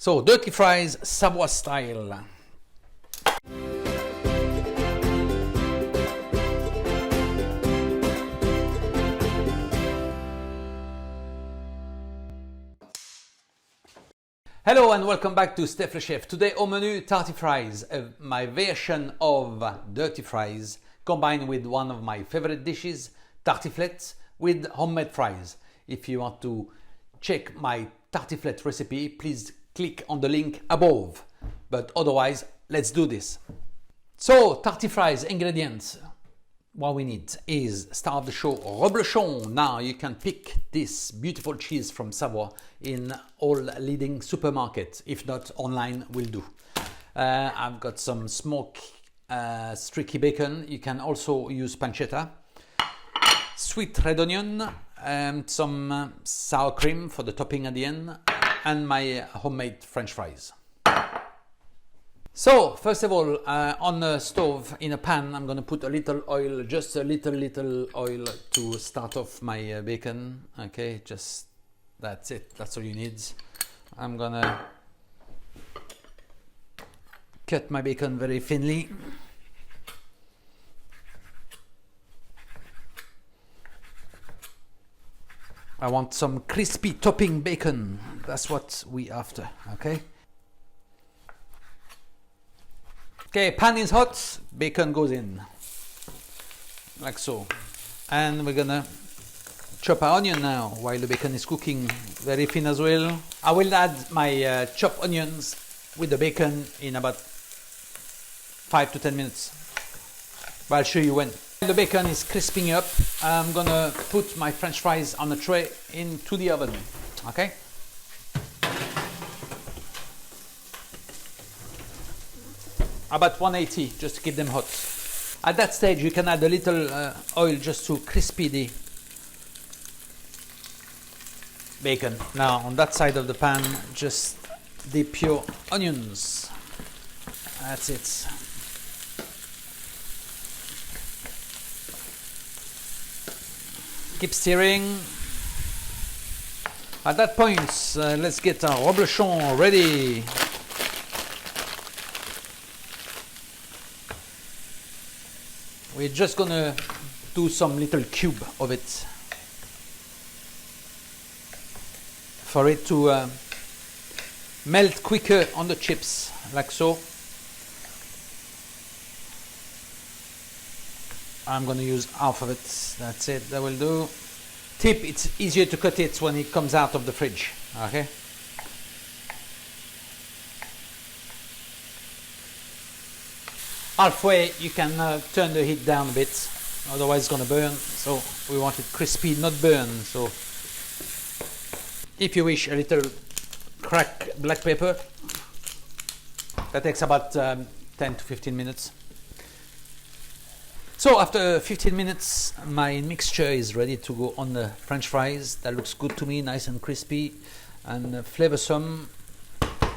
So, dirty fries, Savoie style. Hello and welcome back to Steph le Chef. Today au menu tartifries, my version of dirty fries combined with one of my favorite dishes, tartiflette with homemade fries. If you want to check my tartiflette recipe, please click on the link above. But otherwise, let's do this. So, tartifries ingredients. What we need is, start of the show, Reblochon. Now you can pick this beautiful cheese from Savoie in all leading supermarkets. If not, online will do. I've got some smoked streaky bacon. You can also use pancetta. Sweet red onion, some sour cream for the topping at the end, and my homemade French fries. So, first of all, on the stove, in a pan, I'm going to put a little oil, just a little oil to start off my bacon. Okay, just that's it, that's all you need. I'm going to cut my bacon very thinly. I want some crispy topping bacon, that's what we after, okay? Okay, pan is hot, bacon goes in, like so. And we're gonna chop our onion now while the bacon is cooking, very thin as well. I will add my chopped onions with the bacon in about 5 to 10 minutes. But I'll show you when. The bacon is crisping up. I'm gonna put my French fries on a tray into the oven, okay? About 180, just to keep them hot. At that stage, you can add a little oil just to crispy the bacon. Now, on that side of the pan, just dip your onions. That's it. Keep stirring. At that point, let's get our Reblochon ready. We're just gonna do some little cube of it for it to melt quicker on the chips, like so. I'm gonna use half of it, that's it, that will do. Tip, it's easier to cut it when it comes out of the fridge, okay? Halfway, you can turn the heat down a bit, otherwise it's gonna burn. So we want it crispy, not burn. So if you wish, a little cracked black pepper. That takes about 10 to 15 minutes. So after 15 minutes, my mixture is ready to go on the French fries. That looks good to me, nice and crispy and flavorsome.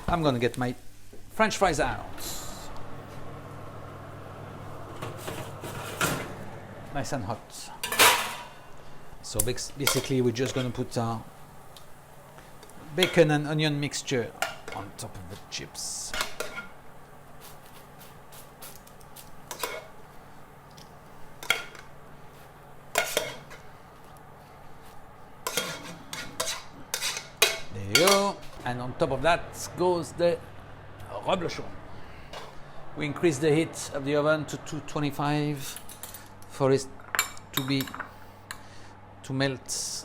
I'm gonna get my French fries out. Nice and hot. So basically we're just going to put our bacon and onion mixture on top of the chips. There you go. And on top of that goes the Reblochon. We increase the heat of the oven to 225 for it to melt.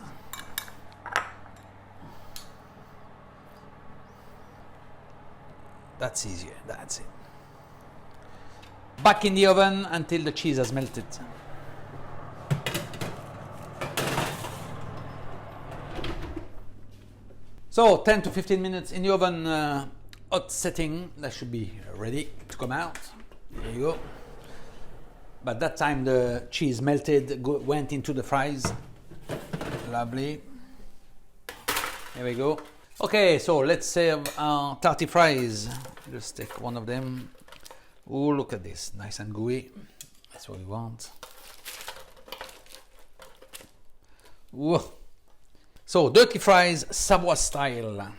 That's easier, that's it. Back in the oven until the cheese has melted. So 10 to 15 minutes in the oven, hot setting, that should be ready to come out. There you go. But that time the cheese melted, went into the fries. Lovely. Here we go. Okay, so let's serve our tarty fries. Just take one of them. Oh, look at this, nice and gooey. That's what we want. Whoa. So dirty fries, Savoie style.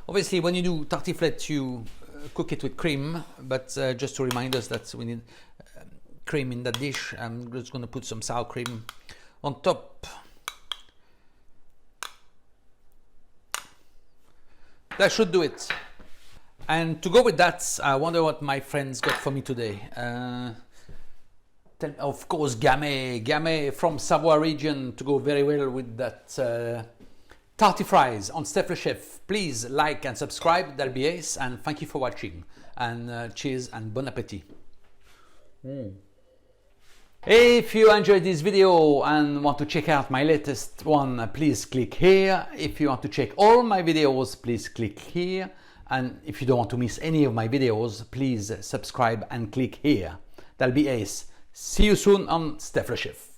Obviously, when you do tartiflette, you cook it with cream, but just to remind us that we need cream in that dish, I'm just going to put some sour cream on top. That should do it. And to go with that, I wonder what my friends got for me today. Of course, gamay from Savoie region to go very well with that tartifries on Steph Le Chef. Please like and subscribe, that'll be ace, and thank you for watching. And cheers and bon appetit. If you enjoyed this video and want to check out my latest one, please click here. If you want to check all my videos, please click here. And if you don't want to miss any of my videos, please subscribe and click here. That'll be ace. See you soon on Steph Le Chef.